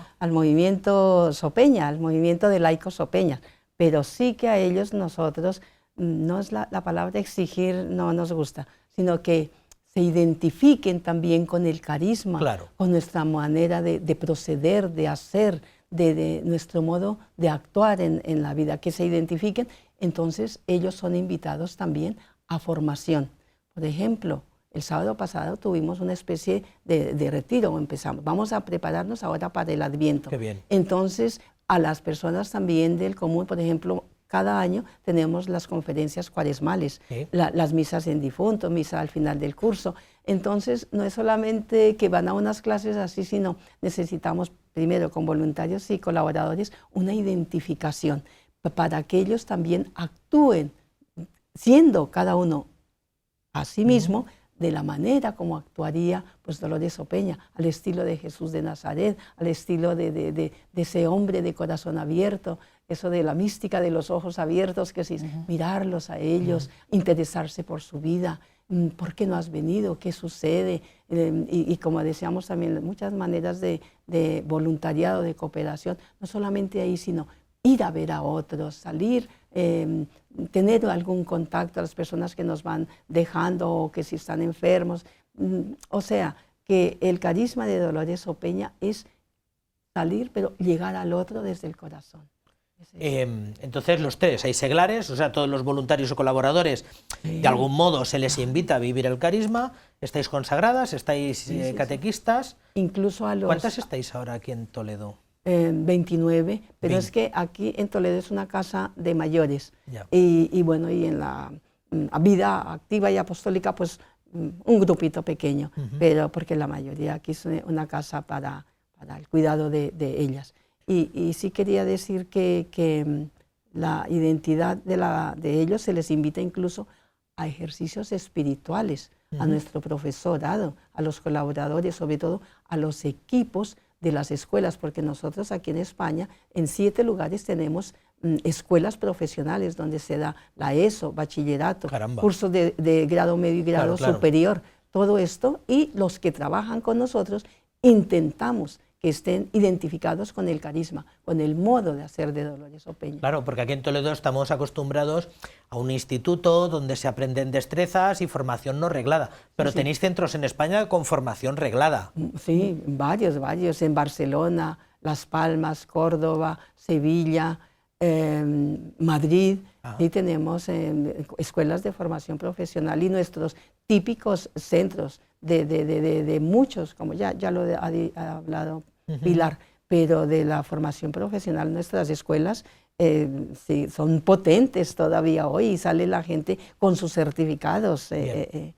Sopeña, al movimiento de laicos Sopeña, pero sí que a ellos nosotros, no es la palabra exigir, no nos gusta, sino que se identifiquen también con el carisma, claro, con nuestra manera de proceder, de hacer, de nuestro modo de actuar en la vida, que se identifiquen. Entonces ellos son invitados también a formación. Por ejemplo, el sábado pasado tuvimos una especie de retiro, vamos a prepararnos ahora para el Adviento. Qué bien. Entonces a las personas también del común, por ejemplo, cada año tenemos las conferencias cuaresmales, ¿sí?, las misas en difunto, misa al final del curso. Entonces, no es solamente que van a unas clases así, sino necesitamos primero con voluntarios y colaboradores una identificación para que ellos también actúen, siendo cada uno a sí mismo, de la manera como actuaría pues Dolores Sopeña, al estilo de Jesús de Nazaret, al estilo de ese hombre de corazón abierto, eso de la mística de los ojos abiertos, que es mirarlos a ellos, interesarse por su vida, ¿por qué no has venido? ¿Qué sucede? Y como decíamos también, muchas maneras de voluntariado, de cooperación, no solamente ahí, sino ir a ver a otros, salir, tener algún contacto a las personas que nos van dejando o que si están enfermos. O sea, que el carisma de Dolores Sopeña es salir, pero llegar al otro desde el corazón. Entonces los tres, hay seglares, o sea, todos los voluntarios o colaboradores, de algún modo se les invita a vivir el carisma. Estáis consagradas, estáis catequistas. Incluso a los... ¿Cuántas estáis ahora aquí en Toledo? 29, pero es que aquí en Toledo es una casa de mayores. Y bueno, y en la vida activa y apostólica, pues un grupito pequeño, pero porque la mayoría aquí es una casa para el cuidado de ellas. Y sí quería decir que la identidad de ellos se les invita incluso a ejercicios espirituales, a nuestro profesorado, a los colaboradores, sobre todo a los equipos de las escuelas, porque nosotros aquí en España, en 7 lugares tenemos escuelas profesionales donde se da la ESO, bachillerato, cursos de grado medio y grado superior, todo esto, y los que trabajan con nosotros intentamos que estén identificados con el carisma, con el modo de hacer de Dolores Opeña. Claro, porque aquí en Toledo estamos acostumbrados a un instituto donde se aprenden destrezas y formación no reglada, pero tenéis centros en España con formación reglada. Sí, varios, en Barcelona, Las Palmas, Córdoba, Sevilla, Madrid, y tenemos escuelas de formación profesional y nuestros típicos centros de muchos, como ya lo ha hablado Pilar, pero de la formación profesional, nuestras escuelas sí, son potentes todavía hoy y sale la gente con sus certificados. ¿Desde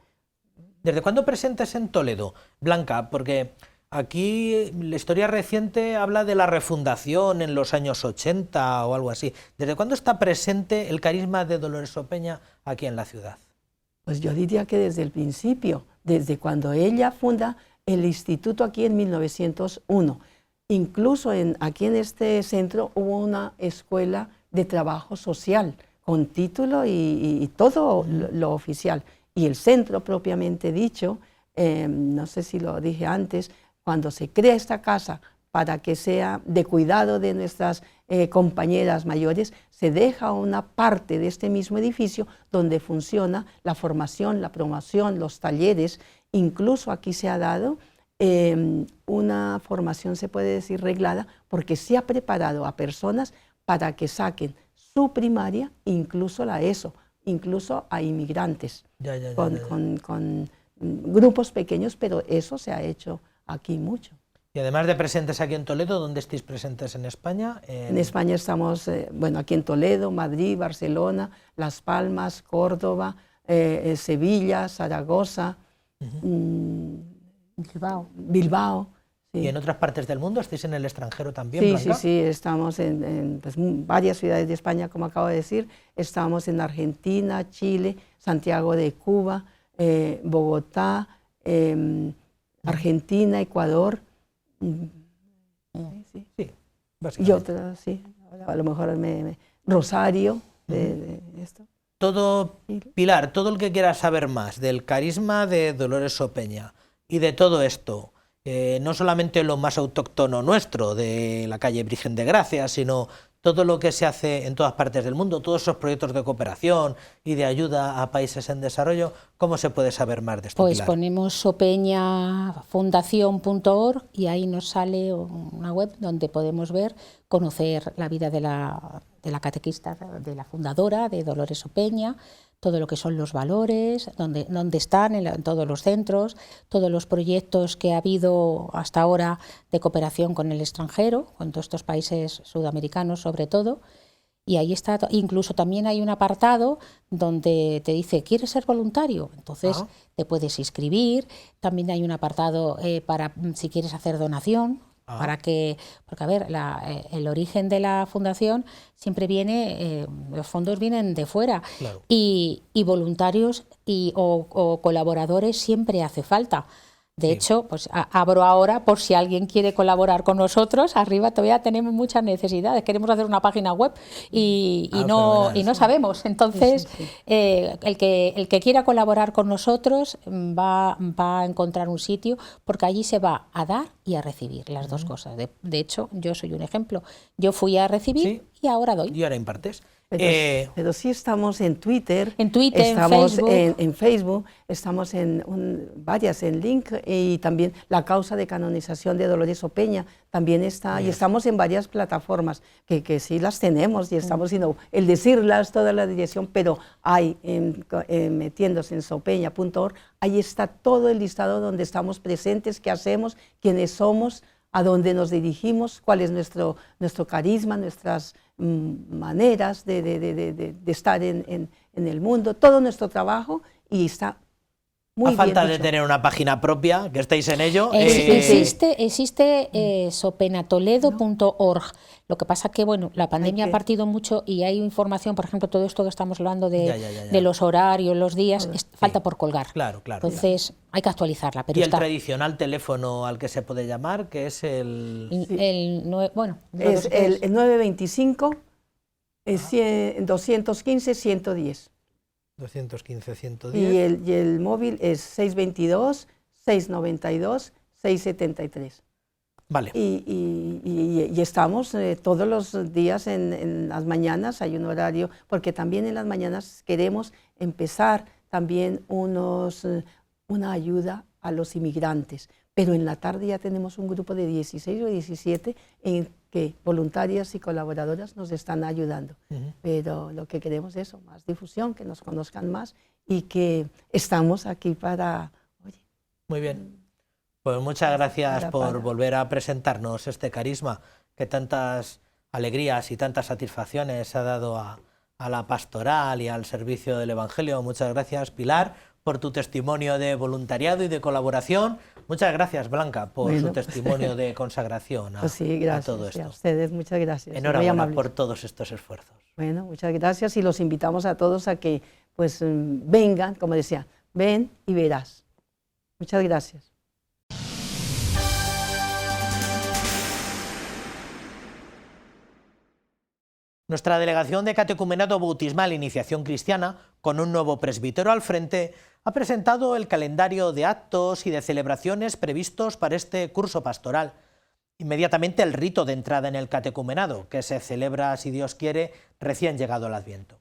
cuándo presentes en Toledo, Blanca? Porque aquí la historia reciente habla de la refundación en los años 80 o algo así. ¿Desde cuándo está presente el carisma de Dolores Opeña aquí en la ciudad? Pues yo diría que desde el principio, desde cuando ella funda el instituto aquí en 1901. Incluso aquí en este centro hubo una escuela de trabajo social con título y todo lo oficial. Y el centro propiamente dicho, no sé si lo dije antes, cuando se crea esta casa para que sea de cuidado de nuestras compañeras mayores, se deja una parte de este mismo edificio donde funciona la formación, la promoción, los talleres. Incluso aquí se ha dado una formación, se puede decir, reglada, porque se ha preparado a personas para que saquen su primaria, incluso la ESO, incluso a inmigrantes, con grupos pequeños, pero eso se ha hecho aquí mucho. Y además de presentes aquí en Toledo, ¿dónde estáis presentes en España? En España estamos, bueno, aquí en Toledo, Madrid, Barcelona, Las Palmas, Córdoba, Sevilla, Zaragoza, Bilbao. Sí. ¿Y en otras partes del mundo? ¿Estáis en el extranjero también, Sí, Blanca? sí, estamos en pues, varias ciudades de España, como acabo de decir. Estamos en Argentina, Chile, Santiago de Cuba, Bogotá, Argentina, Ecuador. Sí, y otras, sí. A lo mejor Rosario, de esto. Todo, Pilar, todo el que quiera saber más del carisma de Dolores Opeña y de todo esto, no solamente lo más autóctono nuestro, de la calle Virgen de Gracia, sino todo lo que se hace en todas partes del mundo, todos esos proyectos de cooperación y de ayuda a países en desarrollo, ¿cómo se puede saber más de esto, Pues Pilar? ponemos opeñafundación.org y ahí nos sale una web donde podemos conocer la vida de la catequista, de la fundadora, de Dolores Opeña, todo lo que son los valores, dónde están en todos los centros, todos los proyectos que ha habido hasta ahora de cooperación con el extranjero, con todos estos países sudamericanos sobre todo, y ahí está. Incluso también hay un apartado donde te dice, ¿quieres ser voluntario? Entonces te puedes inscribir. También hay un apartado para si quieres hacer donación. Porque a ver, el origen de la fundación siempre viene, los fondos vienen de fuera, y voluntarios o colaboradores siempre hace falta. De hecho, pues abro ahora por si alguien quiere colaborar con nosotros. Arriba todavía tenemos muchas necesidades. Queremos hacer una página web y no sabemos. Entonces, el que quiera colaborar con nosotros va a encontrar un sitio, porque allí se va a dar y a recibir las dos cosas. De hecho, yo soy un ejemplo. Yo fui a recibir y ahora doy. Y ahora impartes. Pero sí estamos en Twitter, estamos en Facebook, estamos en varias, en Link, y también la causa de canonización de Dolores Opeña también está, y estamos en varias plataformas que sí las tenemos, y estamos sino el decirlas toda la dirección, pero hay, metiéndose en sopeña.org, ahí está todo el listado donde estamos presentes, qué hacemos, quiénes somos, a dónde nos dirigimos, cuál es nuestro carisma, nuestras maneras de estar en el mundo, todo nuestro trabajo, y está Muy A falta bien de hecho. tener una página propia, que estáis en ello. Existe sopenatoledo.org. Lo que pasa que bueno, la pandemia ha partido mucho y hay información, por ejemplo, todo esto que estamos hablando de los horarios, los días, falta por colgar. Claro. Entonces hay que actualizarla. Pero Y está. el tradicional teléfono al que se puede llamar, que es el... Es el 925 215 110. 215, 110. Y el móvil es 622 692 673. Vale. Y estamos todos los días en las mañanas, hay un horario, porque también en las mañanas queremos empezar también una ayuda a los inmigrantes, pero en la tarde ya tenemos un grupo de 16 o 17 en que voluntarias y colaboradoras nos están ayudando. Pero lo que queremos es eso, más difusión, que nos conozcan más y que estamos aquí para... Oye, muy bien. Pues muchas gracias por volver a presentarnos este carisma que tantas alegrías y tantas satisfacciones ha dado a la pastoral y al servicio del Evangelio. Muchas gracias, Pilar, por tu testimonio de voluntariado y de colaboración. Muchas gracias, Blanca, por su testimonio de consagración a todo esto. A ustedes, muchas gracias. Enhorabuena por todos estos esfuerzos. Bueno, muchas gracias y los invitamos a todos a que pues vengan, como decía, ven y verás. Muchas gracias. Nuestra delegación de Catecumenado Bautismal e Iniciación Cristiana, con un nuevo presbítero al frente, ha presentado el calendario de actos y de celebraciones previstos para este curso pastoral. Inmediatamente el rito de entrada en el catecumenado, que se celebra, si Dios quiere, recién llegado el Adviento.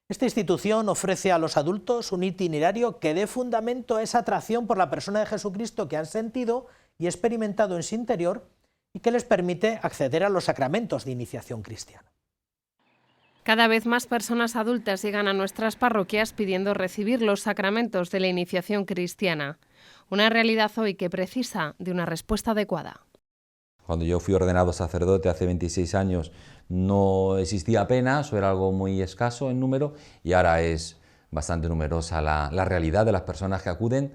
Esta institución ofrece a los adultos un itinerario que dé fundamento a esa atracción por la persona de Jesucristo que han sentido y experimentado en su interior y que les permite acceder a los sacramentos de iniciación cristiana. Cada vez más personas adultas llegan a nuestras parroquias pidiendo recibir los sacramentos de la iniciación cristiana. Una realidad hoy que precisa de una respuesta adecuada. Cuando yo fui ordenado sacerdote hace 26 años no existía apenas o era algo muy escaso en número y ahora es bastante numerosa la realidad de las personas que acuden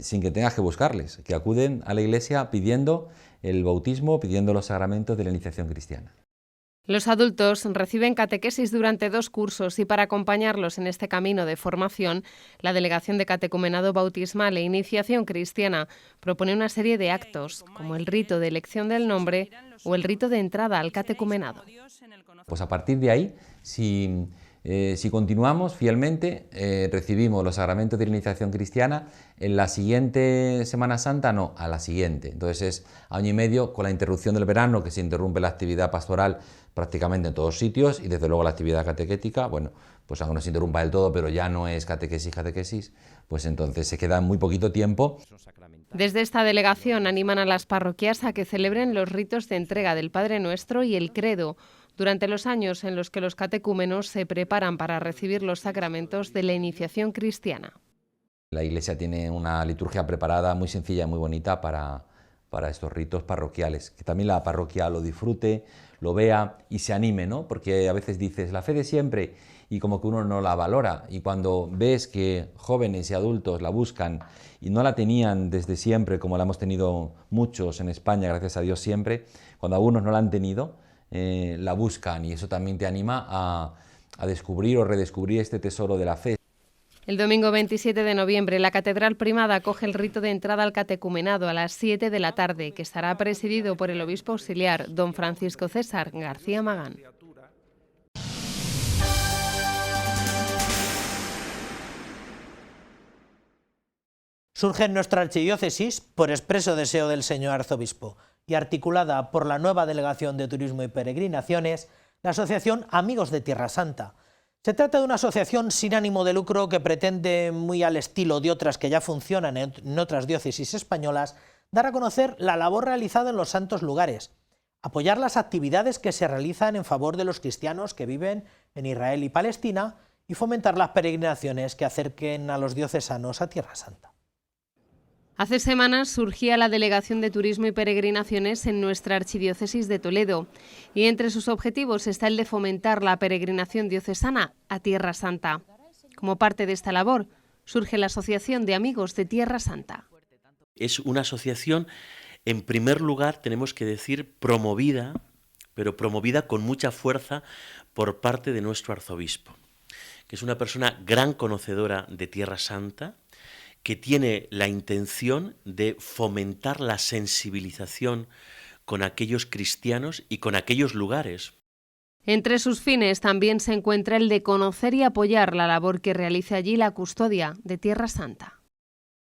sin que tengas que buscarles, que acuden a la iglesia pidiendo el bautismo, pidiendo los sacramentos de la iniciación cristiana. Los adultos reciben catequesis durante 2 cursos y para acompañarlos en este camino de formación, la Delegación de Catecumenado Bautismal e Iniciación Cristiana propone una serie de actos, como el rito de elección del nombre o el rito de entrada al catecumenado. Pues a partir de ahí, si continuamos fielmente, recibimos los sacramentos de la iniciación cristiana. En la siguiente Semana Santa, no, a la siguiente. Entonces es año y medio con la interrupción del verano, que se interrumpe la actividad pastoral prácticamente en todos sitios y desde luego la actividad catequética, bueno, pues aunque no se interrumpa del todo, pero ya no es catequesis, pues entonces se queda muy poquito tiempo. Desde esta delegación animan a las parroquias a que celebren los ritos de entrega del Padre Nuestro y el Credo, durante los años en los que los catecúmenos se preparan para recibir los sacramentos de la iniciación cristiana. La Iglesia tiene una liturgia preparada muy sencilla y muy bonita para estos ritos parroquiales, que también la parroquia lo disfrute, lo vea y se anime, ¿no? Porque a veces dices, la fe de siempre, y como que uno no la valora, y cuando ves que jóvenes y adultos la buscan y no la tenían desde siempre, como la hemos tenido muchos en España, gracias a Dios siempre, cuando algunos no la han tenido, la buscan, y eso también te anima a descubrir o redescubrir este tesoro de la fe. El domingo 27 de noviembre, la Catedral Primada acoge el rito de entrada al catecumenado a las 7 de la tarde, que estará presidido por el obispo auxiliar, don Francisco César García Magán. Surge en nuestra archidiócesis, por expreso deseo del señor arzobispo, y articulada por la nueva Delegación de Turismo y Peregrinaciones, la asociación Amigos de Tierra Santa. Se trata de una asociación sin ánimo de lucro que pretende, muy al estilo de otras que ya funcionan en otras diócesis españolas, dar a conocer la labor realizada en los santos lugares, apoyar las actividades que se realizan en favor de los cristianos que viven en Israel y Palestina y fomentar las peregrinaciones que acerquen a los diocesanos a Tierra Santa. Hace semanas surgía la Delegación de Turismo y Peregrinaciones en nuestra archidiócesis de Toledo y entre sus objetivos está el de fomentar la peregrinación diocesana a Tierra Santa. Como parte de esta labor, surge la Asociación de Amigos de Tierra Santa. Es una asociación, en primer lugar, tenemos que decir, promovida, pero promovida con mucha fuerza por parte de nuestro arzobispo, que es una persona gran conocedora de Tierra Santa, que tiene la intención de fomentar la sensibilización con aquellos cristianos y con aquellos lugares. Entre sus fines también se encuentra el de conocer y apoyar la labor que realiza allí la custodia de Tierra Santa.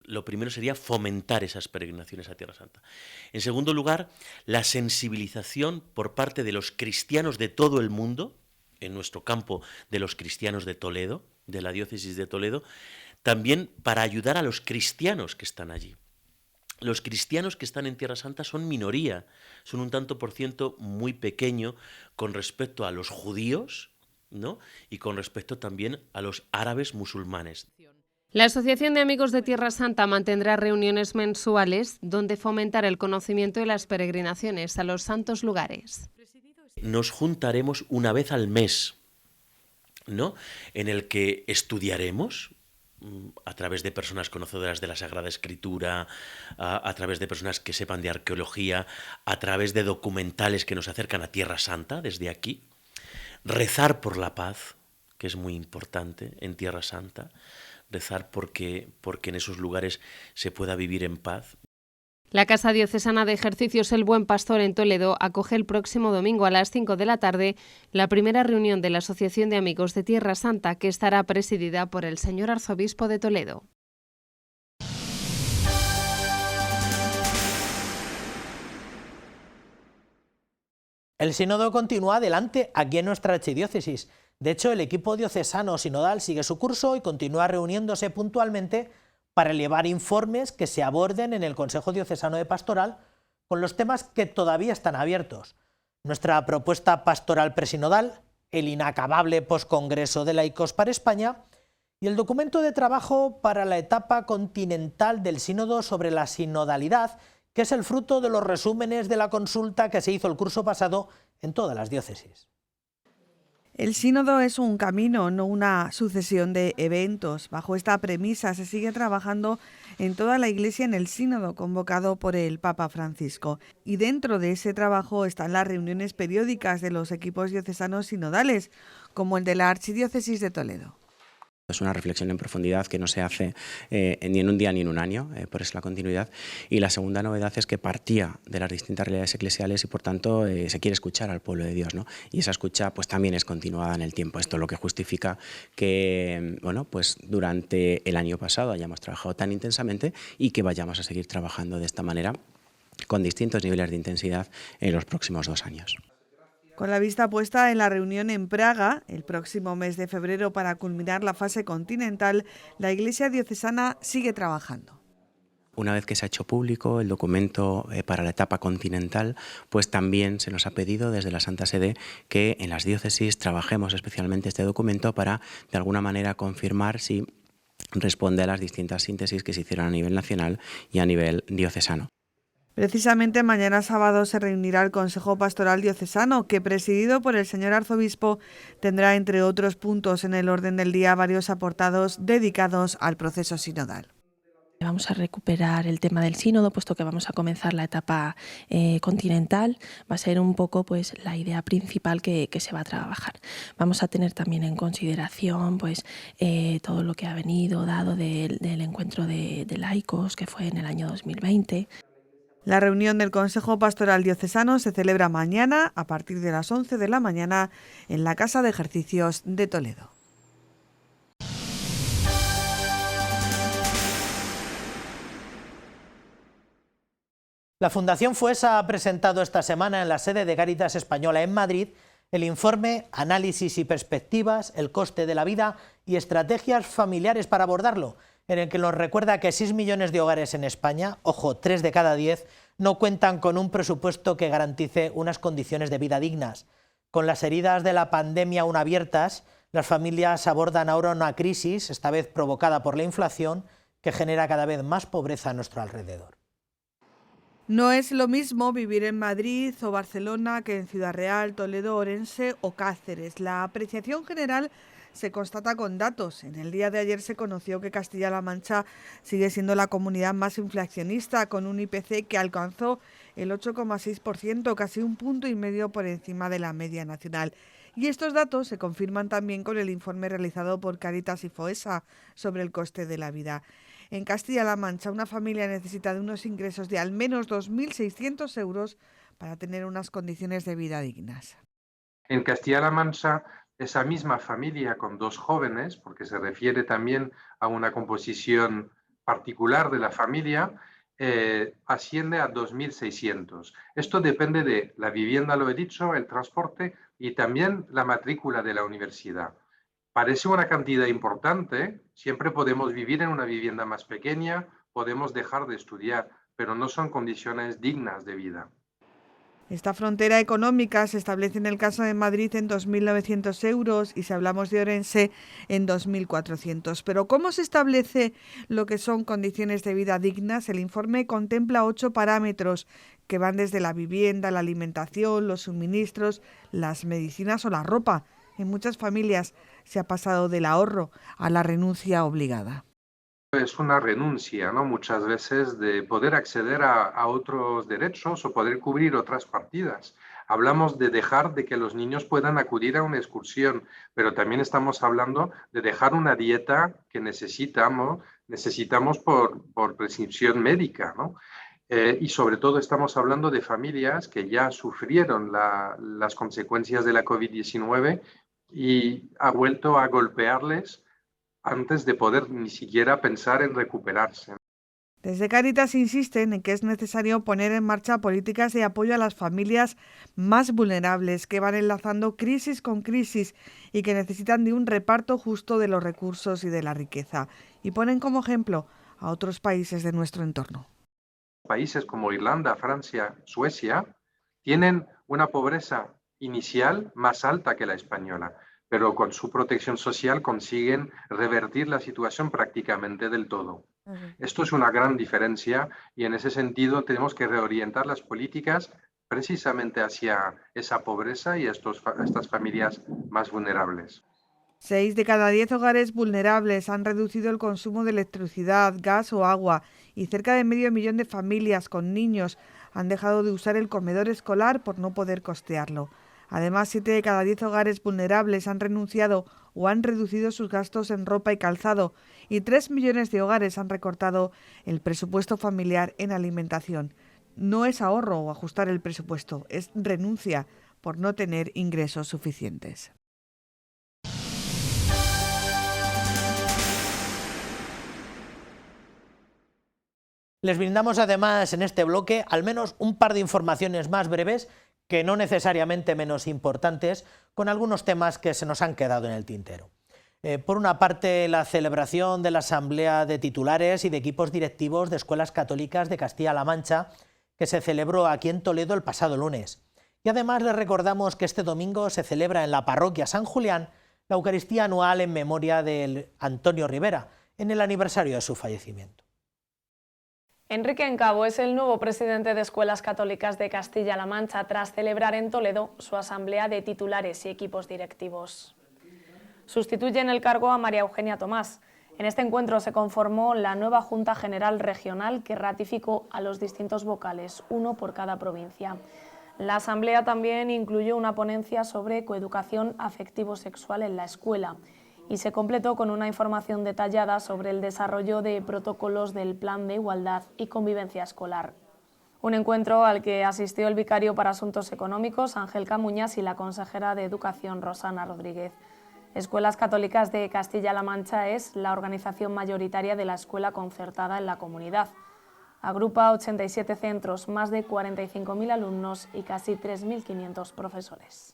Lo primero sería fomentar esas peregrinaciones a Tierra Santa. En segundo lugar, la sensibilización por parte de los cristianos de todo el mundo, en nuestro campo de los cristianos de Toledo, de la diócesis de Toledo, también para ayudar a los cristianos que están allí. Los cristianos que están en Tierra Santa son minoría, son un tanto por ciento muy pequeño con respecto a los judíos, ¿no? Y con respecto también a los árabes musulmanes. La Asociación de Amigos de Tierra Santa mantendrá reuniones mensuales donde fomentar el conocimiento de las peregrinaciones a los santos lugares. Nos juntaremos una vez al mes, ¿no? En el que estudiaremos a través de personas conocedoras de la Sagrada Escritura, a través de personas que sepan de arqueología, a través de documentales que nos acercan a Tierra Santa desde aquí, rezar por la paz, que es muy importante en Tierra Santa, rezar porque en esos lugares se pueda vivir en paz. La Casa Diocesana de Ejercicios El Buen Pastor en Toledo acoge el próximo domingo a las 5 de la tarde la primera reunión de la Asociación de Amigos de Tierra Santa, que estará presidida por el señor arzobispo de Toledo. El sínodo continúa adelante aquí en nuestra archidiócesis. De hecho, el equipo diocesano sinodal sigue su curso y continúa reuniéndose puntualmente para elevar informes que se aborden en el Consejo Diocesano de Pastoral con los temas que todavía están abiertos. Nuestra propuesta pastoral presinodal, el inacabable poscongreso de laicos para España y el documento de trabajo para la etapa continental del sínodo sobre la sinodalidad, que es el fruto de los resúmenes de la consulta que se hizo el curso pasado en todas las diócesis. El sínodo es un camino, no una sucesión de eventos. Bajo esta premisa se sigue trabajando en toda la Iglesia en el sínodo convocado por el Papa Francisco. Y dentro de ese trabajo están las reuniones periódicas de los equipos diocesanos sinodales, como el de la Archidiócesis de Toledo. Es una reflexión en profundidad que no se hace ni en un día ni en un año, por eso la continuidad. Y la segunda novedad es que partía de las distintas realidades eclesiales y por tanto se quiere escuchar al pueblo de Dios, ¿no? Y esa escucha pues también es continuada en el tiempo. Esto es lo que justifica que pues durante el año pasado hayamos trabajado tan intensamente y que vayamos a seguir trabajando de esta manera con distintos niveles de intensidad en los próximos 2 años. Con la vista puesta en la reunión en Praga, el próximo mes de febrero, para culminar la fase continental, la Iglesia diocesana sigue trabajando. Una vez que se ha hecho público el documento para la etapa continental, pues también se nos ha pedido desde la Santa Sede que en las diócesis trabajemos especialmente este documento para, de alguna manera, confirmar si responde a las distintas síntesis que se hicieron a nivel nacional y a nivel diocesano. Precisamente mañana sábado se reunirá el Consejo Pastoral Diocesano, que presidido por el señor arzobispo tendrá, entre otros puntos en el orden del día, varios apartados dedicados al proceso sinodal. Vamos a recuperar el tema del sínodo, puesto que vamos a comenzar la etapa continental. Va a ser un poco pues la idea principal que se va a trabajar. Vamos a tener también en consideración pues todo lo que ha venido dado del encuentro de laicos, que fue en el año 2020. La reunión del Consejo Pastoral Diocesano se celebra mañana a partir de las 11 de la mañana en la Casa de Ejercicios de Toledo. La Fundación Fuesa ha presentado esta semana en la sede de Cáritas Española en Madrid el informe Análisis y perspectivas, el coste de la vida y estrategias familiares para abordarlo, en el que nos recuerda que 6 millones de hogares en España, ojo, 3 de cada 10, no cuentan con un presupuesto que garantice unas condiciones de vida dignas. Con las heridas de la pandemia aún abiertas, las familias abordan ahora una crisis, esta vez provocada por la inflación, que genera cada vez más pobreza a nuestro alrededor. No es lo mismo vivir en Madrid o Barcelona que en Ciudad Real, Toledo, Orense o Cáceres. La apreciación general se constata con datos. En el día de ayer se conoció que Castilla-La Mancha sigue siendo la comunidad más inflacionista, con un IPC que alcanzó el 8,6%, casi 1,5 puntos por encima de la media nacional. Y estos datos se confirman también con el informe realizado por Cáritas y Foessa sobre el coste de la vida. En Castilla-La Mancha, una familia necesita de unos ingresos de al menos 2.600 euros para tener unas condiciones de vida dignas. En Castilla-La Mancha, esa misma familia con 2 jóvenes, porque se refiere también a una composición particular de la familia, asciende a 2.600. Esto depende de la vivienda, lo he dicho, el transporte y también la matrícula de la universidad. Parece una cantidad importante, siempre podemos vivir en una vivienda más pequeña, podemos dejar de estudiar, pero no son condiciones dignas de vida. Esta frontera económica se establece en el caso de Madrid en 2.900 euros y si hablamos de Orense en 2.400. Pero ¿cómo se establece lo que son condiciones de vida dignas? El informe contempla 8 parámetros que van desde la vivienda, la alimentación, los suministros, las medicinas o la ropa. En muchas familias se ha pasado del ahorro a la renuncia obligada. Es una renuncia, ¿no? Muchas veces de poder acceder a otros derechos o poder cubrir otras partidas. Hablamos de dejar de que los niños puedan acudir a una excursión, pero también estamos hablando de dejar una dieta que necesitamos por prescripción médica, ¿no? Y sobre todo estamos hablando de familias que ya sufrieron las consecuencias de la COVID-19 y ha vuelto a golpearles antes de poder ni siquiera pensar en recuperarse. Desde Cáritas insisten en que es necesario poner en marcha políticas de apoyo a las familias más vulnerables que van enlazando crisis con crisis y que necesitan de un reparto justo de los recursos y de la riqueza. Y ponen como ejemplo a otros países de nuestro entorno. Países como Irlanda, Francia, Suecia tienen una pobreza inicial más alta que la española, pero con su protección social consiguen revertir la situación prácticamente del todo. Esto es una gran diferencia y en ese sentido tenemos que reorientar las políticas precisamente hacia esa pobreza y estas familias más vulnerables. 6 de cada 10 hogares vulnerables han reducido el consumo de electricidad, gas o agua y cerca de medio millón de familias con niños han dejado de usar el comedor escolar por no poder costearlo. Además, 7 de cada 10 hogares vulnerables han renunciado o han reducido sus gastos en ropa y calzado y 3 millones de hogares han recortado el presupuesto familiar en alimentación. No es ahorro o ajustar el presupuesto, es renuncia por no tener ingresos suficientes. Les brindamos además en este bloque al menos un par de informaciones más breves que no necesariamente menos importantes, con algunos temas que se nos han quedado en el tintero. Por una parte, la celebración de la Asamblea de Titulares y de Equipos Directivos de Escuelas Católicas de Castilla-La Mancha, que se celebró aquí en Toledo el pasado lunes. Y además les recordamos que este domingo se celebra en la parroquia San Julián la Eucaristía anual en memoria de Antonio Rivera, en el aniversario de su fallecimiento. Enrique Encabo es el nuevo presidente de Escuelas Católicas de Castilla-La Mancha tras celebrar en Toledo su asamblea de titulares y equipos directivos. Sustituye en el cargo a María Eugenia Tomás. En este encuentro se conformó la nueva Junta General Regional que ratificó a los distintos vocales, uno por cada provincia. La asamblea también incluyó una ponencia sobre coeducación afectivo-sexual en la escuela y se completó con una información detallada sobre el desarrollo de protocolos del Plan de Igualdad y Convivencia Escolar. Un encuentro al que asistió el vicario para Asuntos Económicos, Ángel Camuñas, y la consejera de Educación, Rosana Rodríguez. Escuelas Católicas de Castilla-La Mancha es la organización mayoritaria de la escuela concertada en la comunidad. Agrupa 87 centros, más de 45.000 alumnos y casi 3.500 profesores.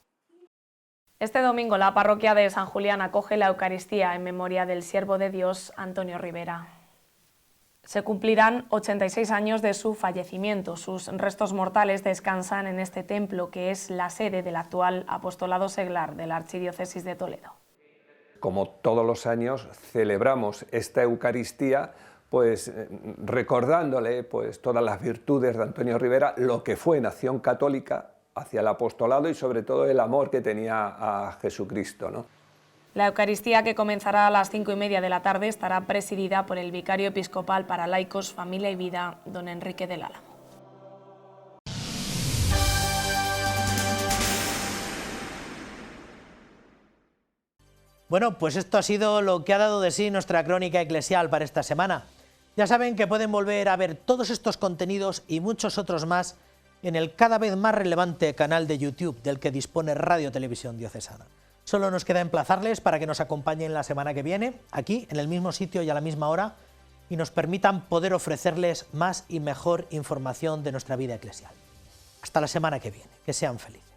Este domingo la parroquia de San Julián acoge la Eucaristía en memoria del siervo de Dios Antonio Rivera. Se cumplirán 86 años de su fallecimiento. Sus restos mortales descansan en este templo, que es la sede del actual apostolado seglar de la Archidiócesis de Toledo. Como todos los años celebramos esta Eucaristía, pues recordándole pues todas las virtudes de Antonio Rivera, lo que fue en acción católica hacia el apostolado y sobre todo el amor que tenía a Jesucristo, ¿no? La Eucaristía, que comenzará a las 5:30 de la tarde, estará presidida por el vicario episcopal para laicos, familia y vida, don Enrique del Álamo. Bueno, pues esto ha sido lo que ha dado de sí nuestra crónica eclesial para esta semana. Ya saben que pueden volver a ver todos estos contenidos y muchos otros más en el cada vez más relevante canal de YouTube del que dispone Radio Televisión Diocesana. Solo nos queda emplazarles para que nos acompañen la semana que viene, aquí, en el mismo sitio y a la misma hora, y nos permitan poder ofrecerles más y mejor información de nuestra vida eclesial. Hasta la semana que viene. Que sean felices.